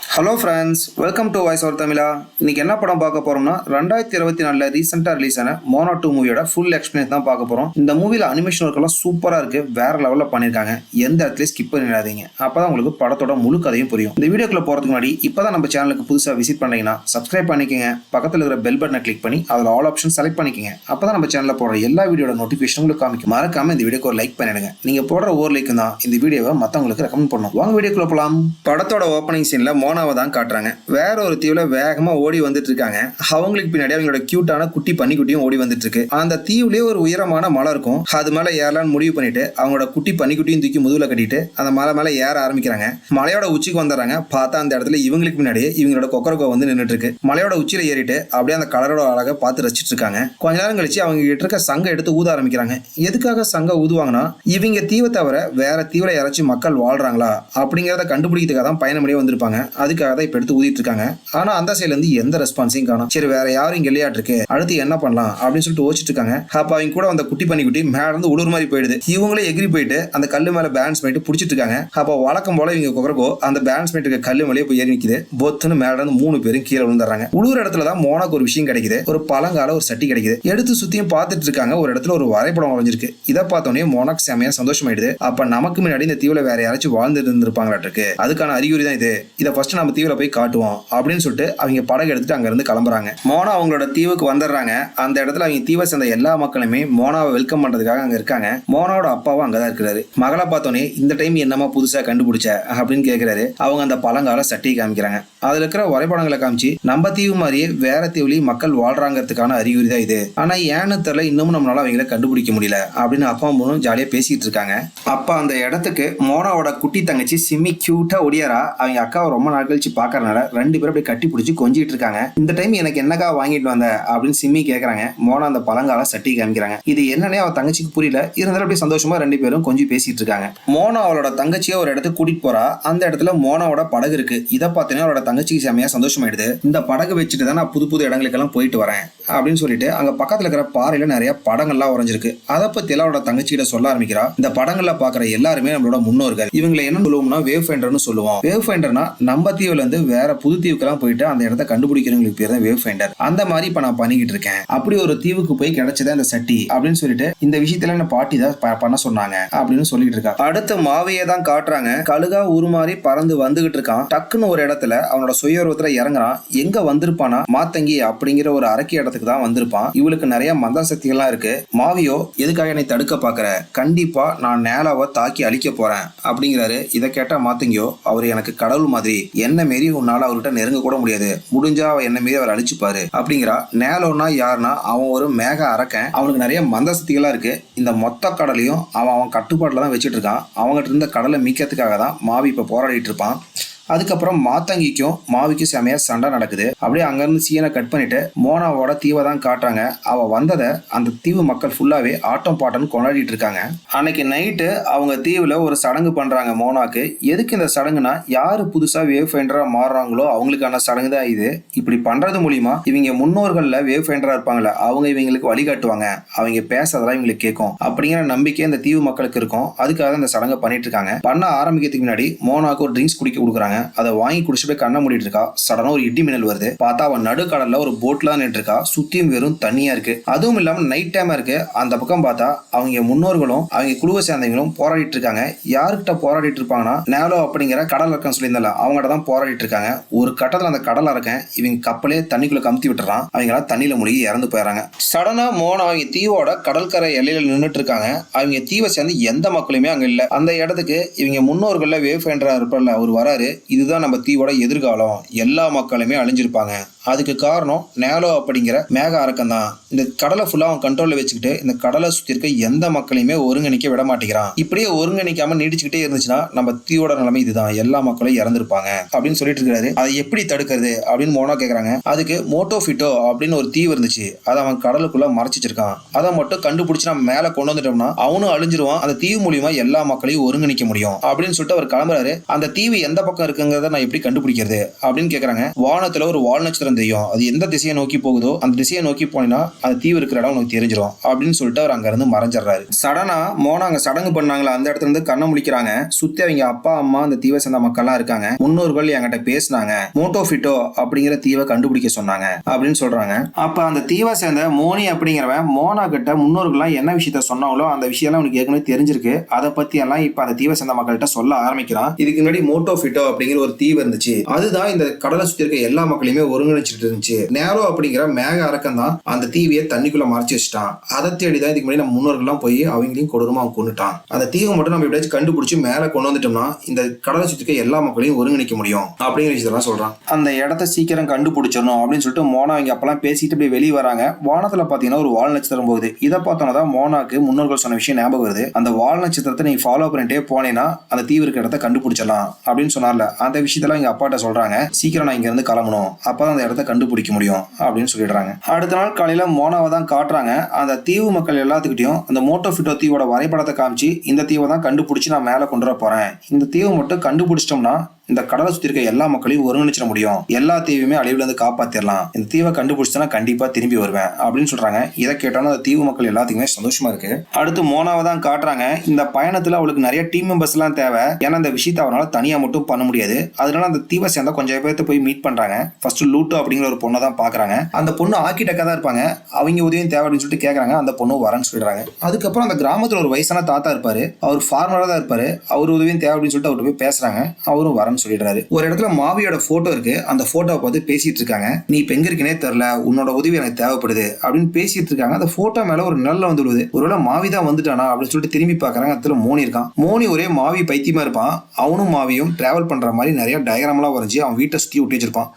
Hello friends, welcome to voice over தமிழா. இன்னைக்கு என்ன படம் பார்க்க போறோம்னா 2024 ரீசெண்டாக ரிலீஸ் ஆன மோனா 2 மூவியோட ஃபுல் எக்ஸ்பிளைன் தான் பார்க்க போறோம். இந்த மூவில அனிமேஷன் ஒர்க் எல்லாம் சூப்பரா இருக்கு, வேற லெவலில் பண்ணிருக்காங்க. எந்த இடத்துல ஸ்கிப் பண்ணிடாதீங்க, அப்பதான் உங்களுக்கு படத்தோட முழு கதையும் புரியும். இந்த வீடியோக்குள்ள போறதுக்கு முன்னாடி இப்பதான் நம்ம சேனலுக்கு புதுசாக விசிட் பண்ணீங்கன்னா சப்ஸ்கிரைப் பண்ணிக்கங்க, பக்கத்தில் இருக்கிற பெல் பட்டனை கிளிக் பண்ணி அதில் ஆல் ஆப்ஷன் செலக்ட் பண்ணிக்கங்க. அப்பதான் நம்ம சேனலில் போடுற எல்லா வீடியோட நோட்டிஃபிகேஷன் உங்களுக்கு காமிக்கும். மறக்காம இந்த வீடியோக்கு ஒரு லைக் பண்ணிடுங்க. நீங்க போடுற ஒரு லைக் தான் இந்த வீடியோவை மற்றவங்களுக்கு ரெக்கமெண்ட் பண்ணும். வாங்க வீடியோக்குள்ள போலாம். படத்தோட ஓப்பனிங் சீன்ல மோனாவை தான் காட்டுறாங்க. வேற ஒரு தீவுல வேகமா ஓடி வந்துட்டு இருக்காங்க. அவங்களுக்கு பின்னாடி அவங்களோட கியூட்டான குட்டி பன்னிக்குட்டியும் ஓடி வந்துட்டு இருக்கு. அந்த தீவுலயே ஒரு உயரமான மலை இருக்கும். அது மேல ஏறலான்னு முடிவு பண்ணிட்டு அவங்களோட குட்டி பன்னிக்குட்டியும் தூக்கி முதுகுல கட்டிட்டு அந்த மலை மேல ஏற ஆரம்பிக்கிறாங்க. மலையோட உச்சிக்கு வந்துடுறாங்க. பார்த்தா அந்த இடத்துல இவங்களுக்கு முன்னாடியே இவங்களோட கொக்கரக்கோ வந்து நின்றுட்டு இருக்கு. மலையோட உச்சியில ஏறிட்டு அப்படியே அந்த கலரோட அழகை பார்த்து ரசிச்சிட்டு இருக்காங்க. கொஞ்ச நேரம் கழிச்சு அவங்க கிட்ட இருக்க சங்க எடுத்து ஊத ஆரம்பிக்கிறாங்க. எதுக்காக சங்க ஊதுவாங்கன்னா, இவங்க தீவை தவிர வேற தீவிர யாராச்சும் மக்கள் வாழ்றாங்களா அப்படிங்கிறத கண்டுபிடிக்கிறதுக்காக தான் பயணமடியே வந்திருப்பாங்க. அதுக்காக தான் இப்ப எடுத்து ஊதிட்டு இருக்காங்க. ஆனா அந்த சைட்ல இருந்து எந்த ரெஸ்பான்ஸையும் காணோம். சரி, வேற யாரும் இங்க விளையாட்டு இருக்கு, அடுத்து என்ன பண்ணலாம் அப்படின்னு சொல்லிட்டு யோசிச்சுட்டு இருக்காங்க. அப்ப அவங்க கூட அந்த குட்டி பன்னிக்குட்டி மேல இருந்து உளுர் மாதிரி போயிடுது. இவங்களே எகிரி போயிட்டு அந்த கல்லு மேல பேலன்ஸ் பண்ணிட்டு பிடிச்சிட்டு இருக்காங்க. அப்ப வழக்கம் போல இவங்க கொக்கரக்கோ அந்த பேலன்ஸ் பண்ணிட்டு இருக்க கல்லு மேலே போய் ஏறி நிக்குது. பொத்துன்னு மேல இருந்து 3 பேரும் கீழே விழுந்துறாங்க. உழுவுற இடத்துல தான் மோனாக்கு ஒரு விஷயம் கிடைக்குது. ஒரு பழங்கால ஒரு சட்டி கிடைக்குது. எடுத்து சுத்தியும் பார்த்துட்டு இருக்காங்க. ஒரு இடத்துல ஒரு வரைபடம் வரைஞ்சிருக்கு. இதை பார்த்தோன்னே மோனாக்கு செமையா சந்தோஷமாயிடுது. அப்ப நமக்கு முன்னாடி இந்த தீவுல வேற யாராச்சும் வாழ்ந்துட்டு இருந்திருப்பாங்களாட்டு, அதுக்கான அறிகுறி தான் இது. இதை ஃபர்ஸ்ட் நம்ம தீவுல போய் காட்டுவோம் அப்படின்னு சொல்லிட்டு அவங்க படகு எடுத்துட்டு அங்க இருந்து கிளம்புறாங்க. மோனா அவங்களோட தீவுக்கு வந்துடுறாங்க. அந்த இடத்துல அவங்க தீவை சேர்ந்த எல்லா மக்களுமே மோனாவை வெல்கம் பண்றதுக்காக அங்க இருக்காங்க. மோனாவோட அப்பாவும் அங்கதான் இருக்கிறாரு. மகளை பார்த்தோன்னே இந்த டைம் என்னமா புதுசா கண்டுபிடிச்ச அப்படின்னு கேட்கிறாரு. அவங்க அந்த பழங்கால சட்டியை காமிக்கிறாங்க. அதுல இருக்கிற வரைபடங்களை காமிச்சு நம்ம தீவு மாதிரியே வேற தீவுலையும் மக்கள் வாழ்றாங்கிறதுக்கான அறிகுறி தான் இது. ஆனா ஏன்னு தெரியல, இன்னமும் நம்மளால அவங்களை கண்டுபிடிக்க முடியல அப்படின்னு அப்பா அம்மாவும் ஜாலியா பேசிட்டு இருக்காங்க. அப்பா அந்த இடத்துக்கு மோனாவோட குட்டி தங்கச்சி சிம்மி கியூட்டா ஒடியாரா அவங்க அக்காவை ரொம்ப நாள் கழிச்சு பாக்கறதுனால 2 பேரும் அப்படியே கட்டி பிடிச்சி கொஞ்சிட்டு இருக்காங்க. இந்த டைம் எனக்கு என்னக்கா வாங்கிட்டு வந்த அப்படின்னு சிம்மி கேக்குறாங்க. மோனா அந்த பழங்கால சட்டி காமிக்கிறாங்க. இது என்னன்னே அவ தங்கச்சிக்கு புரியல. இருந்தாலும் அப்படியே சந்தோஷமா 2 பேரும் கொஞ்சம் பேசிட்டு இருக்காங்க. மோனா அவளோட தங்கச்சியை ஒரு இடத்துக்கு கூட்டிட்டு போறா. அந்த இடத்துல மோனாவோட படகு இருக்கு. இதை பார்த்தோன்னே அவளோட தங்கச்சிக்கு செமையா சந்தோஷமாயிடுது. இந்த படகு வச்சுட்டு தான் நான் புது புது இடங்களுக்கெல்லாம் போயிட்டு வரேன் அப்படின்னு சொல்லிட்டு அங்க பக்கத்துல இருக்கிற பாறையில நிறைய படங்கள்லாம் உறைஞ்சிருக்கு. அதை பத்தி எல்லாம் அவளோட தங்கச்சிகிட்ட சொல்ல ஆரம்பிக்கிறா. இந்த படங்கள்ல பாக்குற எல்லாருமே நம்மளோட முன்னோர்கள். இவங்களை என்ன சொல்லுவோம்னா வேவ் ஃபைண்டர்னு சொல்லுவோம். வேவ் ஃபைண்டர்னா நம்ம தீவுல இருந்து வேற புது தீவுக்கெல்லாம் போயிட்டு அந்த இடத்த கண்டுபிடிக்கிறவங்களுக்கு பேர் தான் வேவ் ஃபைண்டர். அந்த மாதிரி இப்ப நான் பண்ணிக்கிட்டு இருக்கேன். அப்படி ஒரு தீவுக்கு போய் கிடைச்சதா இந்த சட்டி அப்படின்னு சொல்லிட்டு இந்த விஷயத்துல என்ன பாட்டி தான் பண்ண சொன்னாங்க அப்படின்னு சொல்லிட்டு இருக்கா. அடுத்து மாவையே தான் காட்டுறாங்க. கழுகா உருமாறி பறந்து வந்துகிட்டு இருக்கான். டக்குன்னு ஒரு இடத்துல அவனோட சுயரூபத்துல இறங்குறான். எங்க வந்திருப்பானா, மாத்தங்கி அப்படிங்கிற ஒரு அரக்கி இடத்துக்கு தான் வந்திருப்பான். இவளுக்கு நிறைய மந்திர சக்திகள்லாம் இருக்கு. மாவியோ எதுக்காக என்னை தடுக்க பாக்குற, கண்டிப்பா நான் நேலாவை தாக்கி அழிக்க போறேன் அப்படிங்கிறாரு. இதை கேட்ட மாத்தங்கியோ, அவர் எனக்கு கடவுள் மாதிரி, என்ன மீறி உன்னால அவர்கிட்ட நெருங்க கூட முடியாது, முடிஞ்சா அவ என்ன மீறி அவர் அழிச்சுப்பாரு அப்படிங்கிறா. நேலோனா யாருன்னா அவன் ஒரு மேக அரக்கன். அவனுக்கு நிறைய மந்திர சக்திகளா இருக்கு. இந்த மொத்த கடலையும் அவன் கட்டுப்பாட்டுல தான் வச்சுட்டு இருக்கான். அவங்ககிட்ட இருந்த கடலை மீட்கிறதுக்காக தான் மாவி இப்ப போராடிட்டு இருப்பான். அதுக்கப்புறம் மாத்தங்கிக்கும் மாவிக்கும் செமையா சண்டை நடக்குது. அப்படியே அங்கிருந்து சீனை கட் பண்ணிட்டு மோனாவோட தீவை தான் காட்டுறாங்க. அவ வந்ததை அந்த தீவு மக்கள் ஃபுல்லாவே ஆட்டம் பாட்டம் கொண்டாடிட்டு இருக்காங்க. அன்னைக்கு நைட்டு அவங்க தீவுல ஒரு சடங்கு பண்றாங்க மோனாக்கு. எதுக்கு இந்த சடங்குனா, யாரு புதுசா வேவ் ஃபைண்டரா மாறுறாங்களோ அவங்களுக்கான சடங்கு தான் இது. இப்படி பண்றது மூலியமா இவங்க முன்னோர்கள்ல வேவ் ஃபைண்டரா இருப்பாங்கல்ல, அவங்க இவங்களுக்கு வழிகாட்டுவாங்க. அவங்க பேசுறதெல்லாம் இவங்களுக்கு கேட்கும் அப்படிங்கிற நம்பிக்கை இந்த தீவு மக்களுக்கு இருக்கும். அதுக்காக இந்த சடங்கை பண்ணிட்டு இருக்காங்க. பண்ண ஆரம்பிக்கிறதுக்கு முன்னாடி மோனாக்கு ஒரு ட்ரிங்க்ஸ் குடிக்க கொடுக்குறாங்க. அதை வாங்கி குடிச்சு போய் கண்ண மூடிட்டு இருக்கா. சடனா ஒரு இடி மின்னல் வருது. பார்த்தா அவன் நடுக்கடல்ல ஒரு போட்ல நின்று இருக்கா. சுத்தியும் வெறும் தண்ணியா இருக்கு. அதுவும் இல்லாம நைட் டைமா இருக்கு. அந்த பக்கம் பார்த்தா அவங்க முன்னோர்களும் அவங்க குழுவை சேர்ந்தவங்களும் போராடிட்டு இருக்காங்க. யாருக்கிட்ட போராடிட்டு இருப்பாங்கன்னா, நேலோ அப்படிங்கிற கடல் அரக்கன் சொல்லியிருந்தால அவங்ககிட்ட தான் போராடிட்டு இருக்காங்க. ஒரு கட்டத்துல அந்த கடல் அரக்கன் இவங்க கப்பலே தண்ணிக்குள்ள கமுத்தி விட்டுறான். அவங்களாம் தண்ணியில மூழ்கி இறந்து போயிடறாங்க. சடனா மோனா அவங்க தீவோட கடற்கரை எல்லையில நின்றுட்டு இருக்காங்க. அவங்க தீவை சேர்ந்து எந்த மக்களுமே அங்க இல்ல. அந்த இடத்துக்கு இவங்க முன்னோர்கள்ல வேவ் ஃபைண்டரா இருப்பார்ல அவர் வராரு. இதுதான் நம்ம தீவோட எதிர்காலம், எல்லா மக்களுமே அழிஞ்சிருப்பாங்க. அதுக்கு காரணம் நேலோ அப்படிங்கிற மேக அரக்கன் தான். இந்த கடலை ஃபுல்லா அவன் கண்ட்ரோல்ல வச்சுக்கிட்டு இந்த கடலை சுத்தி இருக்க எந்த மக்களையுமே ஒருங்கிணைக்க விட மாட்டேங்கிறான். இப்படியே ஒருங்கிணைக்காம நீடிச்சுக்கிட்டே இருந்துச்சுன்னா நம்ம தீவோட நிலைமை இதுதான், எல்லா மக்களும் இறந்திருப்பாங்க அப்படின்னு சொல்லிட்டு இருக்காரு. அதை எப்படி தடுக்கிறது அப்படின்னு மோனா கேக்குறாங்க. அதுக்கு மோட்டோஃபிட்டோ அப்படின்னு ஒரு தீவு இருந்துச்சு, அதை அவன் கடலுக்குள்ள மறைச்சு வச்சிருக்கான். அதை மட்டும் கண்டுபிடிச்சு நம்ம மேல கொண்டு வந்துட்டோம்னா அவனும் அழிஞ்சிருவான். அந்த தீவு மூலியமா எல்லா மக்களையும் ஒருங்கிணைக்க முடியும் அப்படின்னு சொல்லிட்டு அவர் கிளம்புறாரு. அந்த தீவு எந்த பக்கம் இருக்குங்கிறத நான் எப்படி கண்டுபிடிக்கிறது அப்படின்னு கேக்குறாங்க. வானத்துல ஒரு வால் நட்சத்திரம் தெரியும், அது எந்த திசையை நோக்கி போகுதோ அந்த திசையை நோக்கி போனா அந்த தீவு இருக்கிற இடம் உனக்கு தெரிஞ்சிடும் அப்படின்னு சொல்லிட்டு அவர் அங்க இருந்து மறைஞ்சிடறாரு. சடனா மோனா அங்க சடங்கு பண்ணாங்களா அந்த இடத்துல இருந்து கண்ணை முழிக்கிறாங்க. சுத்தி அவங்க அப்பா அம்மா அந்த தீவை சேர்ந்த மக்கள்லாம் இருக்காங்க. முன்னோர்கள் என்கிட்ட பேசினாங்க, மோட்டோஃபிட்டோ அப்படிங்கிற தீவை கண்டுபிடிக்க சொன்னாங்க அப்படின்னு சொல்றாங்க. அப்ப அந்த தீவை சேர்ந்த மோனி அப்படிங்கிறவன் மோனா கிட்ட முன்னோர்கள்லாம் என்ன விஷயத்த சொன்னாங்களோ அந்த விஷயம் உனக்கு ஏற்கனவே தெரிஞ்சிருக்கு, அதை பத்தி எல்லாம் இப்ப அந்த தீவை சேர்ந்த மக்கள்கிட்ட சொல்ல ஆரம்பிக்கிறான். இதுக்கு முன்னாடி மோட்டோஃபிட்டோ அப்படிங்கிற ஒரு தீவு இருந்துச்சு, அதுதான் இந்த கடலை சுத்தி இருக்க எல்லா மக்களையுமே ஒருங்கிணைச்சிட்டு இருந்துச்சு. நேரோ அப்படிங்கிற மேக அரக்கன் தான் அந்த தீவையை தண்ணிக்குள்ள மறைச்சு வச்சுட்டான். அதை தேடிதான் இதுக்கு முன்னாடி நம்ம முன்னோர்கள்லாம் போய் அவங்களையும் கொடூரமா அவன் கொண்டுட்டான். அந்த தீவை மட்டும் நம்ம எப்படியாச்சும் கண்டுபிடிச்சு மேல கொண்டு வந்துட்டோம்னா இந்த கடலை சுத்தி இருக்க எல்லா மக்களையும் ஒருங்கிணைக்க முடியும் அப்படிங்கிற விஷயத்தெல்லாம் சொல்றான். அந்த இடத்த சீக்கிரம் கண்டுபிடிச்சிடணும் அப்படின்னு சொல்லிட்டு மோனா அவங்க அப்பெல்லாம் பேசிட்டு இப்படி வெளியே வராங்க. வானத்துல பாத்தீங்கன்னா ஒரு வால் நட்சத்திரம் போகுது. இதை பார்த்தோன்னா மோனாக்கு முன்னோர்கள் சொன்ன விஷயம் ஞாபகம் வருது. அந்த வால் நட்சத்திரத்தை நீ ஃபாலோ பண்ணிட்டே போனேன்னா அந்த தீவு இருக்க இடத்த கண்டுபிடிச்சிடலாம் அப்படின்னு சொன்னார்ல, அந்த விஷயத்தெல்லாம் எங்க அப்பாட்ட சொல்றாங்க. சீக்கிரம் நான் இங்க இருந்து கிளம்பணும், அப்பதான் அந்த இடத்த கண்டுபிடிக்க முடியும் அப்படின்னு சொல்லிடுறாங்க. அடுத்த நாள் காலையில மோனாவை தான் காட்டுறாங்க. அந்த தீவு மக்கள் எல்லாத்துக்கிட்டையும் அந்த மோட்டோஃபிட்டோ தீவோட வரைபடத்தை காமிச்சு இந்த தீவை தான் கண்டுபிடிச்சு நான் மேல கொண்டு வர போறேன், இந்த தீவை மட்டும் கண்டுபிடிச்சிட்டோம்னா இந்த கடலை சுத்தி இருக்க எல்லா மக்களையும் ஒருங்கிணைச்சிட முடியும், எல்லா தீவுமே அழிவுல இருந்து காப்பாத்திரலாம், இந்த தீவை கண்டுபிடிச்சா கண்டிப்பா திரும்பி வருவேன் அப்படின்னு சொல்றாங்க. இதை கேட்டாலும் அந்த தீவு மக்கள் எல்லாத்துக்குமே சந்தோஷமா இருக்கு. அடுத்து மோனாவை தான் காட்டுறாங்க. இந்த பயணத்துல அவளுக்கு நிறைய டீம் மெம்பர்ஸ் எல்லாம் தேவை. ஏன்னா இந்த விஷயத்தை அவனால தனியா மட்டும் பண்ண முடியாது. அதனால அந்த தீவை சேர்ந்த கொஞ்சம் பேர்த்த போய் மீட் பண்றாங்க. ஃபர்ஸ்ட் லூட்டோ அப்படிங்கிற ஒரு பொண்ணை தான் பாக்குறாங்க. அந்த பொண்ணு ஆர்கிடெக்டா தான் இருப்பாங்க. அவங்க உதவியும் தேவை அப்படின்னு சொல்லிட்டு கேட்கறாங்க. அந்த பொண்ணு வரேன்னு சொல்லிடுறாங்க. அதுக்கப்புறம் அந்த கிராமத்துல ஒரு வயசான தாத்தா இருப்பாரு, அவர் ஃபார்மரா தான் இருப்பாரு. அவர் உதவியும் தேவை அப்படின்னு சொல்லிட்டு அவர்கிட்ட போய் பேசுறாங்க. அவரும் வரேன்னு சொல்லிடுறாரு. ஒரு இடத்துல மாவியோட போட்டோ இருக்கு. அந்த போட்டோவை பார்த்து பேசிட்டு இருக்காங்க. நீ இப்ப எங்க இருக்கனே தெரியல, உன்னோட உதவி எனக்கு தேவைப்படுது அப்படின்னு பேசிட்டு இருக்காங்க. அந்த போட்டோ மேல ஒரு நிழல் வந்து விழுது. ஒருவேளை மாவி தான் வந்துட்டானா அப்படின்னு சொல்லிட்டு திரும்பி பாக்குறாங்க. அதுல மோனி இருக்கான். மோனி ஒரே மாவி பைத்தியமா இருப்பான். அவனும் மாவியும் டிராவல் பண்ற மாதிரி நிறைய டயக்ராம் எல்லாம் வரைஞ்சி அவன் வீட்டை சுத்தி ஒட்டி வச்சிருப்பான்.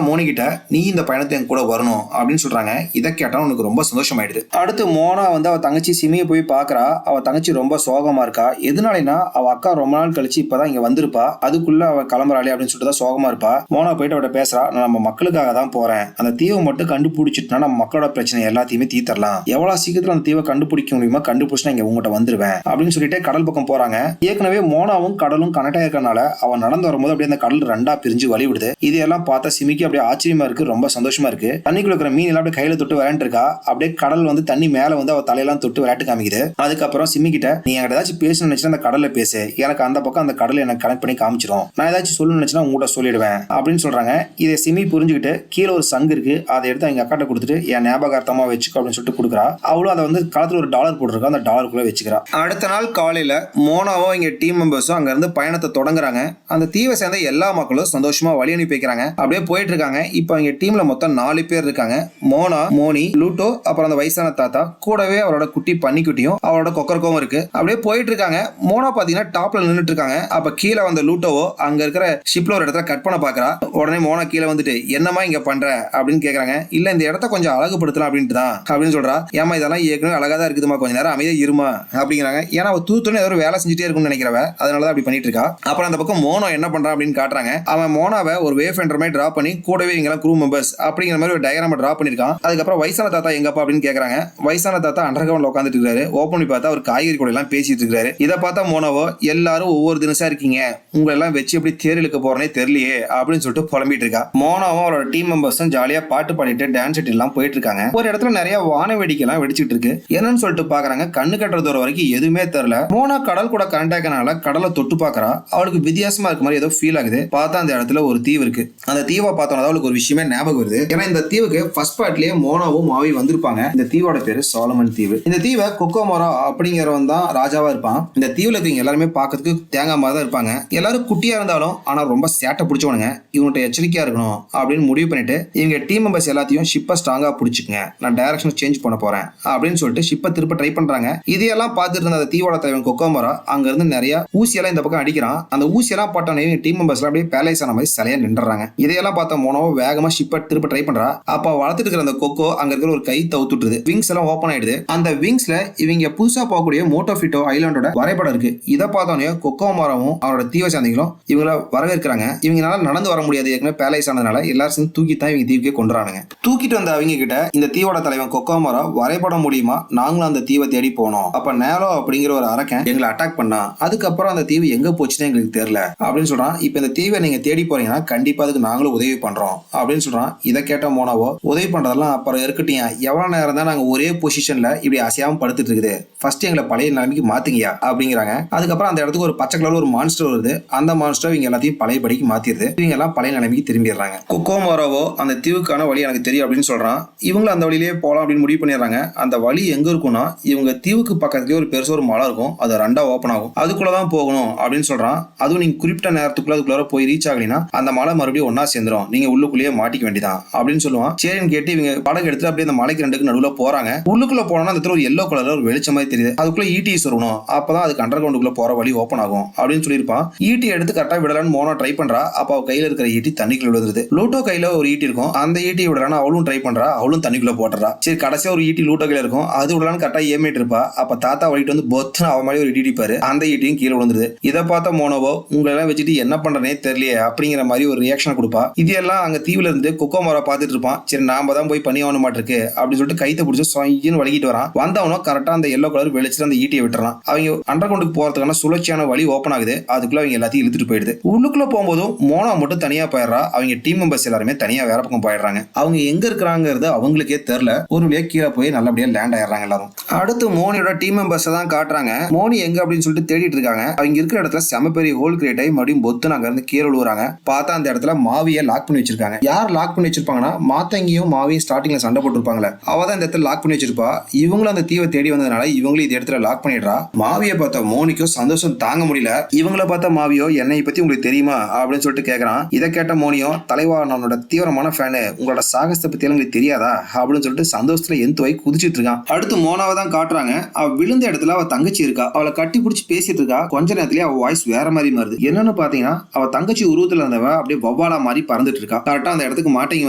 மோனி கிட்ட நீ இந்த பயணத்தை என் கூட வரணும் அப்படின்னு சொல்றாங்க. இதை கேட்டா உனக்கு ரொம்ப சந்தோஷமாயிடுது. அடுத்து மோனா வந்து அவ தங்கச்சி சிமியை போய் பாக்குறா. அவ தங்கச்சி ரொம்ப சோகமா இருக்கா. எதனாலனா அவ அக்கா ரொம்ப நாள் கழிச்சு இப்பதான் இங்க வந்திருப்பா, அதுக்குள்ள அவ கிளம்புறாளே அப்படின்னு சொல்லிட்டு தான் சோகமா இருப்பா. மோனா போயிட்டு அவட்ட பேசுறா. நான் நம்ம மக்களுக்காக தான் போறேன், அந்த தீவை மட்டும் கண்டுபிடிச்சிட்டுனா நம்ம மக்களோட பிரச்சனை எல்லாத்தையுமே தீர்த்தரலாம், எவ்வளவு சீக்கிரத்துல அந்த தீவை கண்டுபிடிக்க முடியுமா கண்டுபிடிச்சா இங்க உங்ககிட்ட வந்துருவேன் அப்படின்னு சொல்லிட்டு கடல் பக்கம் போறாங்க. ஏற்கனவே மோனாவும் கடலும் கனெக்ட் ஆயிருக்கனால அவன் நடந்து வரும்போது அப்படியே அந்த கடல் ரெண்டா பிரிஞ்சு வழி விடுது. இதையெல்லாம் பார்த்தா சிமிக்கு அப்படியே ஆச்சரியமா இருக்கு, ரொம்ப சந்தோஷமா இருக்கு. தண்ணிக்குள்ள இருக்கிற மீன் எல்லாம் அப்படியே கையில தொட்டு விளையாண்டு இருக்கா. அப்படியே கடல் வந்து தண்ணி மேல வந்து அவ தலையெல்லாம் தொட்டு விளையாட்டு காமிக்குது. அதுக்கப்புறம் சிமி கிட்ட நீ என்கிட்ட ஏதாச்சும் பேசணும்னு நினைச்சா அந்த கடல்ல பேசு, எனக்கு அந்த பக்கம் அந்த கடலை எனக்கு கனெக்ட் பண்ணி காமிச்சிடும், நான் ஏதாச்சும் சொல்லணும்னு நினைச்சா உங்ககிட்ட சொல்லிடுவேன் அப்படின்னு சொல்றாங்க. இதை சிமி புரிஞ்சுக்கிட்டு கீழே ஒரு சங்கு இருக்கு, அதை எடுத்து அவங்க அக்காட்ட கொடுத்துட்டு என் ஞாபகார்த்தமா வச்சுக்கோ அப்படின்னு சொல்லிட்டு கொடுக்குறா. அவளும் அதை வந்து களத்துல ஒரு டாலர் போட்டிருக்கா, அந்த டாலருக்குள்ள வச்சுக்கிறா. அடுத்த நாள் காலையில மோனாவும் இங்க டீம் மெம்பர்ஸும் அங்க இருந்து பயணத்தை தொடங்குறாங்க. அந்த தீவை சேர்ந்த எல்லா மக்களும் சந்தோஷமா வழி அனுப்பி வைக்கிறாங்க. அப்படியே போயிட்டு இருக்காங்க. இப்போ அவங்க டீம்ல மொத்தம் 4 பேர் இருக்காங்க. மோனா, மோனி, லூட்டோ, அப்புறம் அந்த வயசான தாத்தா, கூடவே அவரோட குட்டி பன்னிக்குட்டியும் அவரோட கொக்கரக்கும் இருக்கு. அப்படியே போயிட்டு இருக்காங்க. மோனா பாத்தீங்கன்னா டாப்ல நின்னுட்டு இருக்காங்க. அப்ப கீழே வந்த லூட்டோவோ அங்க இருக்கிற ஷிப்ல ஒரு இடத்துல கட் பண்ண பாக்குறா. உடனே மோனா கீழே வந்துட்டு என்னமா இங்க பண்ற அப்படின்னு கேக்குறாங்க. இல்ல இந்த இடத்த கொஞ்சம் அழகுபடுத்தலாம் அப்படின்ட்டு தான் அப்படின்னு சொல்றா. ஏமா இதெல்லாம் ஏற்கனவே அழகா தான் இருக்குதுமா, கொஞ்ச நேரம் அமைதியா இருமா அப்படிங்கிறாங்க. ஏன்னா அவ தூத்துன்னு ஏதோ ஒரு வேலை செஞ்சுட்டே இருக்கும்னு நினைக்கிறவ, அதனாலதான் அப்படி பண்ணிட்டு இருக்கா. அப்புறம் அந்த பக்கம் மோனோ என்ன பண்றான் அப்படின்னு காட்டுறாங்க. அவன் மோனாவை ஒரு வேவ் ஃபெண்டர் மாதிரி டிரா பண்ணி கூடவே இங்கெல்லாம் க்ரூ மெம்பர்ஸ் அப்படிங்கிற மாதிரி ஒரு டயக்ராம் டிரா பண்ணிருக்கான். அதுக்கப்புறம் வயசான தாத்தா எங்கப்பா அப்படின்னு கேக்குறாங்க. வயசான தாத்தா அண்டர் கிரவுண்ட்ல உட்காந்துட்டு இருக்காரு. ஓப்பன் பண்ணி பார்த்தா ஒரு காய்கறி கூட எல்லாம் பேசிட்டு இருக்காரு. இதை பார்த்தா மோனோவோ எல்லாரும் ஒவ்வொரு தினசா இருக்கீங்க, உங்களை எல்லாம் வச்சு எப்படி தேர் இழுக்க போறனே தெரியலையே அப்படின்னு சொல்லிட்டு புலம்பிட்டு இருக்கா. மோனாவும் அவரோட டீம் மெம்பர்ஸும் ஜாலியா பாட்டு பாடிட்டு டான்ஸ் எல்லாம் போயிட்டு இருக்காங்க. ஒரு இடத்துல நிறைய வான வேடிக்கை எல்லாம் வெடிச்சிட்டு இருக்கு. என்னன்னு சொல்லிட்டு பாக்குறாங்க. கண்ணு கட்டுற தூரம் வரைக்கும் எதுவுமே தெரியல. மோனா கடல் கூட கனெக்ட் ஆகனால கடலை தொட்டு பாக்குறா. அவளுக்கு வித்தியாசமா இருக்க மாதிரி ஏதோ ஃபீல் ஆகுது. பார்த்தா அந்த இடத்துல ஒரு தீவு இருக்கு. அந்த தீவை பார்த்தோம்னா அவளுக்கு ஒரு விஷயமே ஞாபகம் வருது. ஏன்னா இந்த தீவுக்கு ஃபர்ஸ்ட் பார்ட்லயே மோனாவும் மாவி வந்திருப்பாங்க. இந்த தீவோட பேரு சாலமன் தீவு. இந்த தீவை கொக்கோமோரா அப்படிங்கிறவன் தான் ராஜாவா இருப்பான். இந்த தீவுல இருக்கவங்க எல்லாருமே பார்க்கறதுக்கு தேங்காய் மாதிரி தான் இருப்பாங்க. எல்லாரும் குட்டியா இருந்தாலும் ஆனா ரொம்ப சேட்டை பிடிச்சவனுங்க. இவன்கிட்ட எச்சரிக்கையா இருக்கணும் அப்படின்னு முடிவு பண்ணிட்டு இவங்க டீம் மெம்பர்ஸ் எல்லாத்தையும் ஷிப்பை ஸ்ட்ராங்கா பிடிச்சிக்கங்க, நான் டைரக்ஷன் சேஞ்ச் பண்ண போறேன் அப்படின்னு சொல்லிட்டு ஷிப்பை திருப்ப ட்ரை பண்றாங்க. இதையெல்லாம் பார்த்துட்டு இருந்த அந்த தீவோட தலைவன் கொக்கோமோரா அங்க இருந்து நிறைய ஊசியெல்லாம் இந்த பக்கம் அடிக்கிறான். அந்த ஊசியெல்லாம் பார்த்தோன்னே டீம் மெம்பர்ஸ் அப்படியே பேலைஸ் ஆன மாதிரி சிலையா நின்றுறாங்க. இதையெல்லாம் பார்த்த மோனோவோ வேகமா ஷிப்பை திருப்ப ட்ரை பண்றா. அப்ப வளர்த்துட்டு இருக்கிற அந்த கொக்கோ அங்க இருக்கிற ஒரு கை தவுத்துட்டுது. விங்ஸ் எல்லாம் ஓப்பன் ஆயிடுது. அந்த விங்ஸ்ல இவங்க புதுசா போகக்கூடிய மோட்டோஃபிட்டோ ஐலாண்டோட வரைபடம் இருக்கு. இதை பார்த்தோன்னே கொக்கோமோராவும் அவரோட தீவை சாந்திகளும் இவங்கள வரவேற்கிறாங்க. இவங்களால நடந்து வர முடியாது, ஏற்கனவே பேலைஸ் ஆனதுனால எல்லாரும் சேர்ந்து தூக்கி தான் இவங்க தீவுக்கே கொண்டுறானுங்க. தூக்கிட்டு வந்த அவங்க கிட்ட இந்த தீவோட தலைவன் கொக்கோமாரா வரைபடம் முடியுமா, நாங்களும் அந்த தீவை தேடி போனோம், அப்ப நேலோ அப்படிங்கிற ஒரு அரக்கன் எங்களை அட்டாக் பண்ணா, அதுக்கப்புறம் அந்த தீவு எங்க போச்சுன்னு எங்களுக்கு தெரியல அப்படின்னு சொல்றான். இப்ப இந்த தீவை நீங்க தேடி போறீங்கன்னா கண்டிப்பா அதுக்கு நாங்களும் உதவி பண்றோம் அப்படின்னு சொல்றான். இதை கேட்ட மோனாவோ உதவி பண்றதெல்லாம் அப்புறம் இருக்கட்டியா, எவ்வளவு நேரம் தான் நாங்க ஒரே பொசிஷன்ல இப்படி அசையாம படுத்துட்டு இருக்குது, ஃபர்ஸ்ட் எங்களை பழைய நிலைமைக்கு மாத்துங்கயா அப்படிங்கிறாங்க. அதுக்கப்புறம் அந்த இடத்துக்கு ஒரு பச்சை கலர்ல ஒரு மான்ஸ்டர் வருது. அந்த மான்ஸ்டர் இவங்க எல்லாத்தையும் பழையபடிக்கு மாத்திடுது. இவங்க எல்லாம் பழைய நிலைமைக்கு திரும்பிடுறாங்க. கொக்கோமாராவோ அந்த தீவுக்கான வழி எனக்கு தெரியும் அப்படின்னு சொல்றான். இவங்களும் அந்த வழியிலேயே போலாம் அப்படின்னு முடிவு பண்ணிடுறாங்க. அந்த வழி எங்க இருக்கும்னா இவங்க தீவுக்கு பக்கத்துலயே ஒரு பெருசா ஒரு மலை இருக்கும், அது ரெண்டா ஓப்பன் ஆகும், அதுக்குள்ளதான் போகணும் அப்படின்னு சொல்றான். அதுவும் நீங்க குறிப்பிட்ட நேரத்துக்குள்ள அதுக்குள்ள போய் ரீச் ஆகலைன்னா அந்த மலை மறுபடியும் ஒன்னா சேர்ந்துரும், நீங்க உள்ளுக்குள்ளேயே மாட்டிக்க வேண்டியதான் அப்படின்னு சொல்லுவான். சரின்னு கேட்டு இவங்க படகு எடுத்து அப்படியே அந்த மலைக்கு ரெண்டுக்கு நடுவுல போறாங்க. உள்ளுக்குள்ள போனா அந்த ஒரு எல்லோ கலர்ல ஒரு வெளிச்சம் மாதிரி தெரியுது. அதுக்குள்ள ஈட்டி சொல்லணும், அப்பதான் அதுக்கு அண்டர் கிரவுண்டுக்குள்ள போற வழி ஓப்பன் ஆகும் அப்படின்னு சொல்லியிருப்பான். ஈட்டி எடுத்து கரெக்டா விடலான்னு மோனா ட்ரை பண்றா. அப்ப அவ கையில இருக்கிற ஈட்டி தண்ணிக்குள்ள விழுந்துருது. லூட்டோ கையில ஒரு ஈட்டி இருக்கும், அந்த ஈட்டி விடலான்னு அவளும் ட்ரை பண்றா, அவளும் தண்ணிக்குள்ள போட்டுறா. சரி கடைசியா ஒரு ஈட்டி லூட்டோ கையில இருக்கும், அது விடலான்னு கரெக்டா ஏமிட்டு இருப்பா. அப்ப தாத்தா வழிட்டு வந்து பொத்துன்னு அவ மாதிரி ஒரு ஈட்டி பாரு, அந்த ஈட்டியும் கீழே விழுந்துருது. இதை பார்த்த மோனோவோ உங்களை எல்லாம் வச்சுட்டு என்ன பண்றனே தெரியலையே அப்படிங்கிற மாதிரி ஒரு ரியாக்ஷன் கொடுப்பா. இது எல்லாம் அங்க தீவுல இருந்து கொக்கோமாரா பார்த்துட்டு இருப்பான். சரி நாம தான் போய் பண்ணி ஆகணும் மாட்டிருக்கு அப்படின்னு சொல்லிட்டு கைத்தை பிடிச்சி சொயின்னு வலிக்கிட்டு வரான். வந்தவனும் கரெக்டா அந்த எல்லோ கலர் வெளிச்சிட்டு அந்த ஈட்டியை விட்டுறான். அவங்க அண்டர் கிரவுண்டுக்கு போறதுக்கான சுழற்சியான வழி ஓப்பன் ஆகுது. அதுக்குள்ள அவங்க எல்லாத்தையும் இழுத்துட்டு போயிடுது. உள்ளுக்குள்ள போகும்போதும் மோனா மட்டும் தனியா போயிடுறா. அவங்க டீம் மெம்பர்ஸ் எல்லாருமே தனியா வேற பக்கம் போயிடுறாங்க. அவங்க எங்க இருக்கிறாங்கிறது அவங்களுக்கே தெரியல. ஒரு வழியா கீழே போய் நல்லபடியா லேண்ட் ஆயிடுறாங்க எல்லாரும். அடுத்து மோனியோட டீம் மெம்பர்ஸ் தான் காட்டுறாங்க. மோனி எங்க அப்படின்னு சொல்லிட்டு தேடிட்டு இருக்காங்க. அவங்க இருக்கிற இடத்துல செம பெரிய ஹோல் கிரியேட் ஆகி மறுபடியும் பொத்து அங்க இருந்து கீழே விழுறாங்க. பார்த்தா அந்த இடத்துல மாவியை லாக் பண்ணி வச்சிருக்காங்க. யார் லாக் பண்ணி வச்சிருப்பாங்கன்னா மாத்தங்கியும் மாவியும் ஸ்டார்டிங்ல சண்டை போட்டுருப்பாங்களே, அவதான் இந்த இடத்துல லாக் பண்ணி வச்சிருப்பா. இவங்களும் அந்த தீவை தேடி வந்ததுனால இவங்களும் இந்த இடத்துல லாக் பண்ணிடுறா. மாவியை பார்த்த மோனிக்கும் சந்தோஷம் தாங்க முடியல. இவங்கள பார்த்த மாவியோ என்னை பத்தி உங்களுக்கு தெரியுமா அப்படின்னு சொல்லிட்டு கேட்கறான். இதை கேட்ட மோனியோ தலைவா நம்மளோட தீவிரமான ஃபேனு, உங்களோட சாகசத்தை பத்தி உங்களுக்கு தெரியாதா அப்படின்னு சொல்லிட்டு சந்தோஷத்துல எந்துவாய் குதிச்சிட்டு இருக்கான். அடுத்து மோனாவை தான் காட்டுறாங்க. அவ விழுந்த இடத்துல அவ தங்கச்சி இருக்கா. அவளை கட்டி பிடிச்சி பேசிட்டு இருக்கா. கொஞ்ச நேரத்திலேயே அவ வாய்ஸ் வேற மாதிரி மாறுது. என்னன்னு பாத்தீங்கன்னா அவ தங்கச்சி உருவத்துல இருந்தவ அப்படியே வவ்வாலா மாதிரி பறந்துட்டு இருக்கா. கரெக்டா அந்த இடத்துக்கு மாட்டேங்கி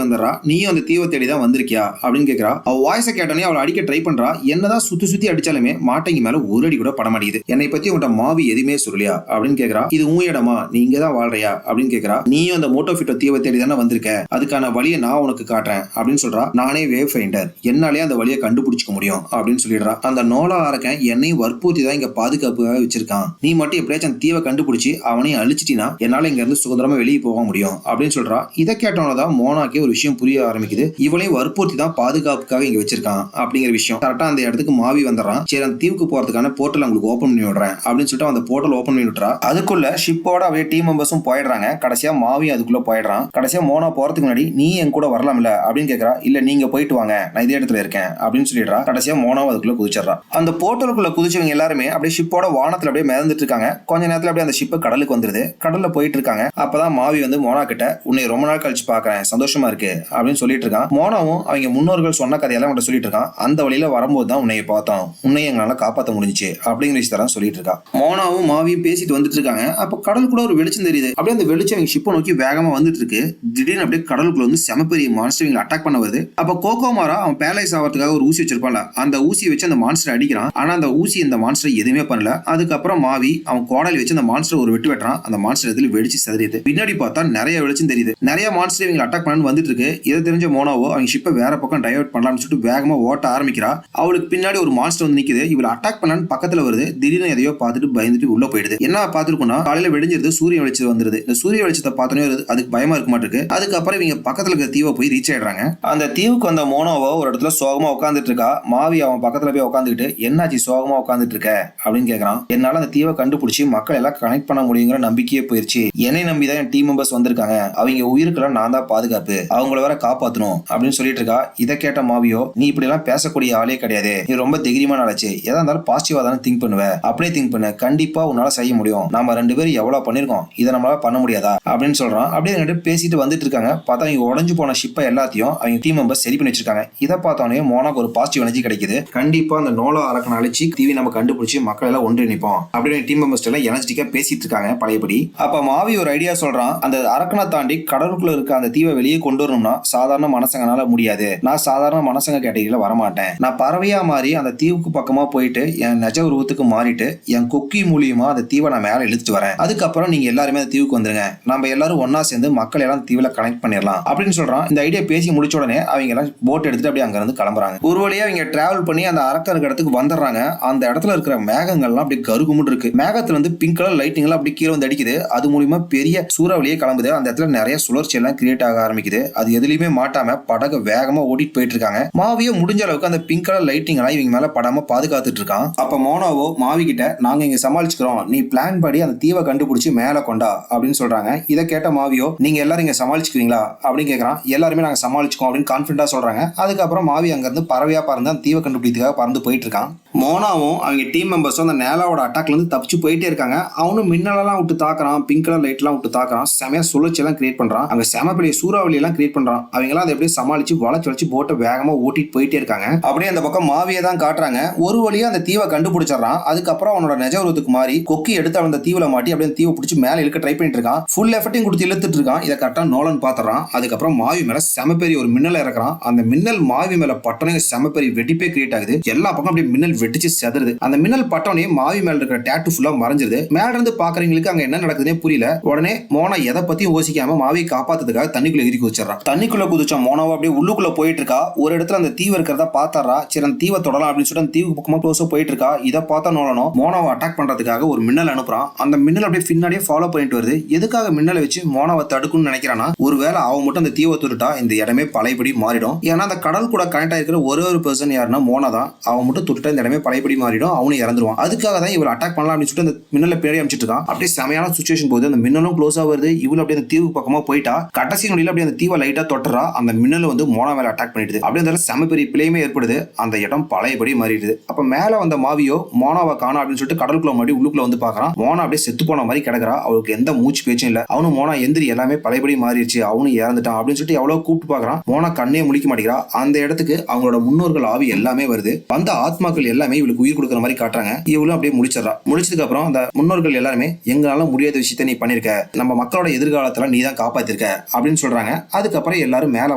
வந்துடுறா. நீயும் அந்த தீவை தேடி தான் வந்திருக்கியா அப்படின்னு கேட்கறா. அவ வாய்ஸை கேட்டோன்னே அவளை அடிக்க ட்ரை பண்றா. என்னதான் சுத்தி சுத்தி அடிச்சாலுமே மாட்டேங்கி மேல ஒரு அடி கூட பட மாட்டேங்குது. என்னை பத்தி உங்கள்கிட்ட மாவி எதுவுமே சொல்லலையா அப்படின்னு கேட்கறா. இது உன் இடமா, நீ இங்க தான் வாழ்றியா அப்படின்னு கேட்கறா. நீயும் அந்த மோட்டோஃபிட்டோ தீவை தேடி தானே வந்திருக்க, அதுக்கான வழியை நான் உனக்கு காட்டுறேன் அப்படின்னு சொல்றா. நானே வேவ் ஃபைண்டர், என்னாலே அந்த வழியை கண்டுபிடிச்சிக்க முடியும் அப்படின்னு சொல்லிடுறா. அந்த நோலா அரக்கன் என்னையும் வற்புறுத்தி தான் இங்க பாதுகாப்புக்காக வச்சிருக்கான். நீ மட்டும் எப்படியாச்சும் அந்த தீவை கண்டுபிடிச்சி அவனையும் அழிச்சிட்டினா என்னால இங்க இருந்து சுதந்திரமா வெளியே போக முடியும் அப்படின்னு சொல்றா. இதை கேட்டவனதான் மோனாக்கே ஒரு விஷயம் புரிய ஆரம்பிக்குது. இவளையும் வற்புறுத்தி தான் பாதுகாப்புக்காக இங்க வச்சிருக்கான் அப்படிங்கிற விஷயம். கரெக்டா அந்த இடத்துக்கு மாவி வந்துடுறான். சரி அந்த தீவுக்கு போறதுக்கான போர்ட்டல் உங்களுக்கு ஓபன் பண்ணி விடுறேன் அப்படின்னு சொல்லிட்டு அந்த போர்ட்டல் ஓபன் பண்ணி விட்டுறா. அதுக்குள்ள ஷிப்போட அப்படியே டீம் மெம்பர்ஸும் போயிடுறாங்க. கடைசியா மாவி அதுக்குள்ள போயிடுறான். கடைசியா மோனா போறதுக்கு முன்னாடி நீ என் கூட வரலாம்ல அப்படின்னு கேட்கறா. இல்ல நீங்க போயிட்டு வாங்க, நான் இதே இடத்துல இருக்கேன் அப்படின்னு சொல்லிடுறா. கடைசியா மோனாவும் அதுக்குள்ள குதிச்சிடறா. அந்த போர்ட்டலுக்குள்ள குதிச்சவங்க எல்லாருமே அப்படியே ஷிப்போட வானத்துல அப்படியே மிதந்துட்டு இருக்காங்க. கொஞ்ச நேரத்துல அப்படியே அந்த ஷிப் கடலுக்கு வந்துருது. கடல்ல போயிட்டு இருக்காங்க. அப்பதான் மாவி வந்து மோனா கிட்ட உன்னை ரொம்ப நாள் கழிச்சு பாக்குறேன், சந்தோஷமா இருக்கு அப்படின்னு சொல்லிட்டு இருக்கான். மோனாவும் அவங்க முன்னோர்கள் சொன்ன கதையெல்லாம் அவன் சொல்லிட்டு இருக்கான். அந்த வழியில வரும்போது தான் உன்னைய பார்த்தோம், உன்னை எங்களால காப்பாற்ற முடிஞ்சுச்சு அப்படிங்கிற விஷயத்தான் சொல்லிட்டு இருக்கா. மோனாவும் மாவியும் பேசிட்டு வந்துட்டு இருக்காங்க. அப்ப கடலுக்குள்ள ஒரு வெளிச்சம் தெரியுது. அப்படியே அந்த வெளிச்சம் அவங்க ஷிப்பை நோக்கி வேகமா வந்துட்டு இருக்கு. திடீர்னு அப்படியே கடலுக்குள்ள வந்து செம பெரிய மான்ஸ்டர் இவங்க அட்டாக் பண்ண வருது. அப்ப கோகோமாரா அவன் பேலைஸ் ஆகிறதுக்காக ஒரு ஊசி வச்சிருப்பான்ல, அந்த ஊசியை வச்சு அந்த மான்ஸ்டர் அடிக்கிறான். ஆனா அந்த ஊசி இந்த மான்ஸ்டர் எதுவுமே பண்ணல. அதுக்கப்புறம் மாவி அவன் கோடாலி வச்சு அந்த மான்ஸ்டர் ஒரு வெட்டு வெட்டுறான். அந்த மான்ஸ்டர் எதில் வெடிச்சு செதறியது. பின்னாடி பார்த்தா நிறைய வெளிச்சம் தெரியுது. நிறைய மான்ஸ்டர் இவங்க அட்டாக் பண்ணு வந்துட்டு இருக்கு. இதை தெரிஞ்ச மோனாவோ அவங்க ஷிப்பை வேற பக்கம் டைவர்ட் பண்ணலாம்னு சொல்லிட்டு வேகமா ஓட்ட ஆரம்பிக்கிறா. அவளுக்கு பின்னாடி ஒரு மான்ஸ்டர் வந்து நிக்குது. இவளை அட்டாக் பண்ணலான்னு பக்கத்துல வருது. திடீர்னு எதையோ பார்த்துட்டு பயந்துட்டு உள்ள போயிடுது. என்ன பார்த்துருக்கோம்னா காலையில வெடிஞ்சிருது, சூரிய வெளிச்சம் வந்துருது. இந்த சூரிய வெளிச்சத்தை பார்த்தோன்னே அதுக்கு பயமா இருக்க மாட்டிருக்கு. அதுக்கப்புறம் இவங்க பக்கத்துல இருக்க தீவை போய் ரீச் ஆயிடுறாங்க. அந்த தீவுக்கு வந்த மோனோவோ ஒரு இடத்துல சோகமா உட்காந்துட்டு இருக்கா. மாவி அவன் பக்கத்துல போய் உட்காந்துக்கிட்டு என்னாச்சு சோகமா உட்காந்துட்டு இருக்க அப்படின்னு கேட்கறான். என்னால அந்த தீவை கண்டுபிடிச்சி மக்கள் எல்லாம் கனெக்ட் பண்ண முடியுங்கிற நம்பிக்கையே போயிருச்சு. என்னை நம்பிதான் என் டீம் மெம்பர்ஸ் வந்திருக்காங்க. அவங்க உயிருக்கெல்லாம் நான் தான் பாதுகாப்பு, அவங்கள வேற காப்பாற்றணும் அப்படின்னு சொல்லிட்டு இருக்கா. இதை கேட்ட மாவியோ நீ இப்படி எல்லாம் பேசக்கூடிய ஆளே கிடையாது, நீ ரொம்ப தைரியமான ஆளாச்சு, எதா இருந்தாலும் பாசிட்டிவா தானே திங்க் பண்ணுவ, அப்படியே திங்க் பண்ணு, கண்டிப்பா உன்னால செய்ய முடியும், நாம 2 பேரும் எவ்வளவு பண்ணிருக்கோம், இதை நம்மளால பண்ண முடியாதா அப்படின்னு சொல்றான். அப்படியே 2 பேரும் பேசிட்டு வந்துட்டு இருக்காங்க. பார்த்தா அவங்க உடஞ்சு போன ஷிப்பை எல்லாத்தையும் அவங்க டீம் மெம்பர்ஸ் சரி பண்ணி வச்சிருக்காங்க. இதை பார்த்தோன்னே மோனாக்கு ஒரு பாசிட்டிவ் எனர்ஜி கிடைக்குது. கண்டிப்பா அந்த நோலா அரக்கனை அழிச்சு தீவி நம்ம கண்டுபிடிச்சு மக்கள் எல்லாம் ஒன்றிணைப்போம் அப்படின்னு டீம் மெம்பர்ஸ் எல்லாம் எனர்ஜிட்டிக்கா பேசிட்டு இருக்காங்க பழையபடி. அப்ப மாவி ஒரு ஐடியா சொல்றான். அந்த அரக்கனை தாண்டி கடலுக்குள்ள இருக்க அந்த தீவை வெளியே கொண்டு வரணும்னா சாதாரண மனசங்கனால முடியாது. நான் சாதாரண மனசங்க கேட்டகரியில வரமாட்டேன். நான் பறவையா மாறி அந்த தீவுக்கு பக்கமா போயிட்டு என் நிஜ உருவத்துக்கு மாறிட்டு என் கொக்கி மூலியமா அந்த தீவை நான் மேல இழுத்துட்டு வரேன். அதுக்கப்புறம் நீங்க எல்லாருமே அந்த தீவுக்கு வந்துருங்க, நம்ம எல்லாரும் ஒன்னா சேர்ந்து மக்கள் எல்லாம் தீவுல கனெக்ட் பண்ணிடலாம் அப்படின்னு சொல்றான். இந்த ஐடியா பேசி முடிச்ச உடனே அவங்க எல்லாம் போட் எடுத்துட்டு அப்படியே அங்க இருந்து கிளம்புறாங்க. ஒரு வழியா அவங்க டிராவல் பண்ணி அந்த அரக்க இருக்கிற இடத்துக்கு வந்துடுறாங்க. அந்த இடத்துல இருக்கிற மேகங்கள்லாம் அப்படியே கருகுமுன்னு இருக்கு. மேகத்துல வந்து பிங்க் கலர் லைட்டிங் எல்லாம் அப்படி கீழே வந்து அடிக்குது. அது மூலியமா பெரிய சூறாவளியே கிளம்புது. அந்த இடத்துல நிறைய சுழற்சி எல்லாம் கிரியேட் ஆக ஆரம்பிக்குது. அது எதுலயுமே மாட்டாம படகு வேகமா ஓடிட்டு போயிட்டு இருக்காங்க. மாவியோ முடிஞ்ச அளவுக்கு அந்த பிங்க் கலர் லைட்டிங் எல்லாம் இவங்க மேல படாம பாதுகாத்துட்டு இருக்கான். அப்ப மோனாவோ மாவி கிட்ட, நாங்க இங்க சமாளிச்சுக்கிறோம், நீ பிளான் படி அந்த தீவை கண்டுபிடிச்சு மேல கொண்டா அப்படின்னு சொல்றாங்க. இதை கேட்ட மாவியோ, நீங்க எல்லாரும் இங்க சமாளிச்சுக்கிறீங்களா அப்படின்னு கேட்கறான். எல்லாருமே நாங்க சமாளிச்சுக்கோம் அப்படின்னு கான்பிடண்டா சொல்றாங்க. அதுக்கப்புறம் மாவி அங்க இருந்து பறவையா பறந்து அந்த தீவை கண்டுபிடிக்கிறதுக்காக பறந்து போயிட்டு இருக்கான். மோனாவும் அவங்க டீம் மெம்பர்ஸும் அந்த நேலாவோட அட்டாக்ல இருந்து தப்பிச்சு போயிட்டே இருக்காங்க. அவனும் மின்னலெல்லாம் விட்டு தாக்குறான், பிங்க் கலர் லைட் எல்லாம் விட்டு தாக்குறான், செமையா சுழற்சி எல்லாம் கிரியேட் பண்றான், அங்க செம பெரிய சூறாவளி எல்லாம் கிரியேட் பண்றான். அவங்க எல்லாம் அதை எப்படியே சமாளிச்சு வளைச்சு போட்டை வேகமா ஓட்டிட்டு போயிட்டே இருக்காங்க. அப்படியே அந்த பக்கம் மாவியை தான் காட்டுறாங்க. ஒரு வழியா அந்த தீவை கண்டுபிடிச்சிடறான். அதுக்கப்புறம் அவனோட நிஜ உருவத்துக்கு மாறி கொக்கி எடுத்து அவன் தீவுல மாட்டி அப்படியே தீவை பிடிச்சி மேல இழுக்க ட்ரை பண்ணிட்டு இருக்கான். ஃபுல் எஃபர்ட்டையும் கொடுத்து இழுத்துட்டு இருக்கான். இதை கரெக்டா நோலன் பாத்துறான். அதுக்கப்புறம் மாவி மேல செம பெரிய ஒரு மின்னல் இறக்குறான். அந்த மின்னல் மாவி மேல பட்டனே செம பெரிய வெடிப்பே கிரியேட் ஆகுது. எல்லா பக்கம் அப்படியே மின்னல் வெடிச்சு செதறுது. அந்த மின்னல் பட்டோனே மாவி மேல இருக்கிற டாட்டூ ஃபுல்லா மறைஞ்சிருது. மேல இருந்து பாக்குறவங்களுக்கு அங்க என்ன நடக்குதுன்னே புரியல. உடனே மோனா எதை பத்தியும் யோசிக்காம மாவியை காப்பாத்துறதுக்காக தண்ணிக்குள்ள எகிரி குதிச்சிடறான். தண்ணிக்குள்ள குதிச்ச மோனாவை அப்படியே உள்ளுக்குள்ள போயிட்டு இருக்கா. ஒரு இடத்துல அந்த தீவு இருக்கிறதா பாத்தாரா. சரி அந்த தீவை தொடலாம் அப்படின்னு சொல்லிட்டு அந்த தீவு பக்கமா க்ளோஸா போயிட்டு இருக்கா. இதை பார்த்தா நோலனும் மோனாவை அட்டாக் பண்றதுக்காக ஒரு மின்னல் அனுப்புறான். அந்த மின்னல் அப்படியே பின்னாடியே ஃபாலோ பண்ணிட்டு வருது. எதுக்காக மின்னலை வச்சு மோனாவை தடுக்கணும்னு நினைக்கிறானா, ஒருவேளை அவன் மட்டும் அந்த தீவை தொட்டுட்டா இந்த இடமே பழையபடி மாறிடும். ஏன்னா அந்த கடல் கூட கனெக்ட் ஆயிருக்கிற ஒரு பர்சன் யாருன்னா மோனா தான். அவன் மட்டும் தொட்டுட்டா இந்த இடமே பழையபடி மாறிடும், அவனும் இறந்துருவான். அதுக்காக தான் இவள் அட்டாக் பண்ணலாம் அப்படின்னு சொல்லிட்டு அந்த மின்னலை பின்னாடி அமைச்சிட்டு இருக்கான். அப்படியே செமையான சுச்சுவேஷன் போகுது. அந்த மின்னலும் க்ளோஸா வருது. இவள் அப்படியே அந்த தீவு பக்கமா போயிட்டா. கடைசி நொடியில அப்படியே அந்த தீவை லைட்டா தொட்டுறா. அந்த மின்னல் வந்து மோனா மேல அட்டாக் பண்ணிடுது. அப்படியே அந்த செம பெரிய பிழையுமே ஏற்படுது. அந்த இடம் பழையபடி மாறிடுது. அப்ப மேல வந்த மாவியோ மோனாவை காணோம் அப்படின்னு சொல்லிட்டு கடலுக்குள்ள மாடி உள்ளுக்குள்ள வந்து பாக்குறான். மோனா அப்படியே செத்து போன மாதிரி கிடக்குறா. அவளுக்கு எந்த மூச்சு பேச்சும் இல்ல. அவனும் மோனா எந்திரி, எல்லாமே பழையபடி மாறிடுச்சு, அவனும் இறந்துட்டான் அப்படின்னு சொல்லிட்டு எவ்வளவு கூப்பிட்டு பாக்குறான். மோனா கண்ணே முழிக்க மாட்டேங்கிறா. அந்த இடத்துக்கு அவங்களோட முன்னோர்கள் ஆவி எல்லாமே வருது. வந்த ஆத்மாக்கள் எல்லாமே இவளுக்கு உயிர் கொடுக்குற மாதிரி காட்டுறாங்க. இவளும் அப்படியே முடிச்சிடறா. முடிச்சதுக்கு அப்புறம் அந்த முன்னோர்கள் எல்லாருமே, எங்களால முடியாத விஷயத்த நீ பண்ணிருக்க, நம்ம மக்களோட எதிர்காலத்துல நீ தான் காப்பாத்திருக்க அப்படின்னு சொல்றாங்க. அதுக்கப்புறம் எல்லாரும் மேல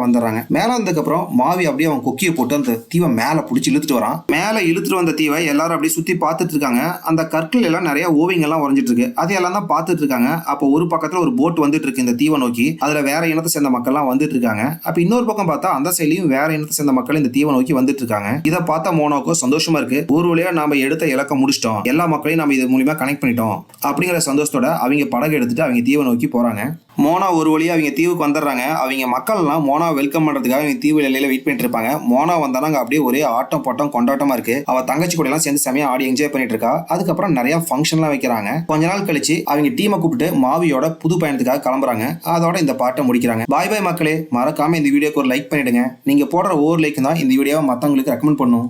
வந்துடுறாங்க. மேல வந்ததுக்கு அப்புறம் மாவி அப்படியே அவன் கொக்கியை போட்டு அந்த தீவை மேல பிடிச்சி இழுத்துட்டு வரான். மேல இழுத்துட்டு வந்த தீவை எல்லாரும் அப்படியே சுத்தி பார்த்துட்டு இருக்காங்க. அந்த கற்கள் எல்லாம் நிறைய ஓவியங்கள் எல்லாம் வரைஞ்சிட்டு இருக்கு. அதையெல்லாம் தான் பார்த்துட்டு இருக்காங்க. அப்போ ஒரு பக்கத்துல ஒரு போட் வந்துட்டு இருக்கு இந்த தீவை நோக்கி. அதுல வேற இனத்தை சேர்ந்த மக்கள் எல்லாம் வந்துட்டு இருக்காங்க. அப்ப இன்னொரு பக்கம் பார்த்தா அந்த சைட்லயும் வேற இனத்தை சேர்ந்த மக்கள் இந்த தீவை நோக்கி வந்துட்டு இருக்காங்க. இதை பார்த்தா மோனாவுக்கும் சந்தோஷமா இருக்கு. ஒரு வழியா நாம எடுத்த இலக்க முடிச்சிட்டோம், எல்லா மக்களையும் நம்ம இது மூலியமா கனெக்ட் பண்ணிட்டோம் அப்படிங்கிற சந்தோஷத்தோட அவங்க படகு எடுத்துட்டு அவங்க தீவை நோக்கி போறாங்க. மோனா ஒரு வழியா அவங்க தீவுக்கு வந்துடுறாங்க. அவங்க மக்கள்லாம் மோனா வெல்கம் பண்றதுக்காக அவங்க தீவு எல்லையில வெயிட் பண்ணிட்டு இருப்பாங்க. மோனா வந்தாங்க அப்படியே ஒரே ஆட்டம் பாட்டம் கொண்டாட்டமா இருக்கு. அவ தங்கச்சி கூட எல்லாம் சேர்ந்து செமையா ஆடி என்ஜாய் பண்ணிட்டு இருக்கா. அதுக்கப்புறம் நிறைய ஃபங்க்ஷன்லாம் வைக்கிறாங்க. கொஞ்ச நாள் கழிச்சு அவங்க டீமை கூப்பிட்டு மாவியோட புது பயணத்துக்காக கிளம்புறாங்க. அதோட இந்த பாட்டை முடிக்கிறாங்க. பாய் பாய் மக்களே, மறக்காம இந்த வீடியோக்கு ஒரு லைக் பண்ணிடுங்க. நீங்க போடுற ஒவ்வொரு லைக் தான் இந்த வீடியோவை மத்தவங்களுக்கு ரெக்கமெண்ட் பண்ணும்.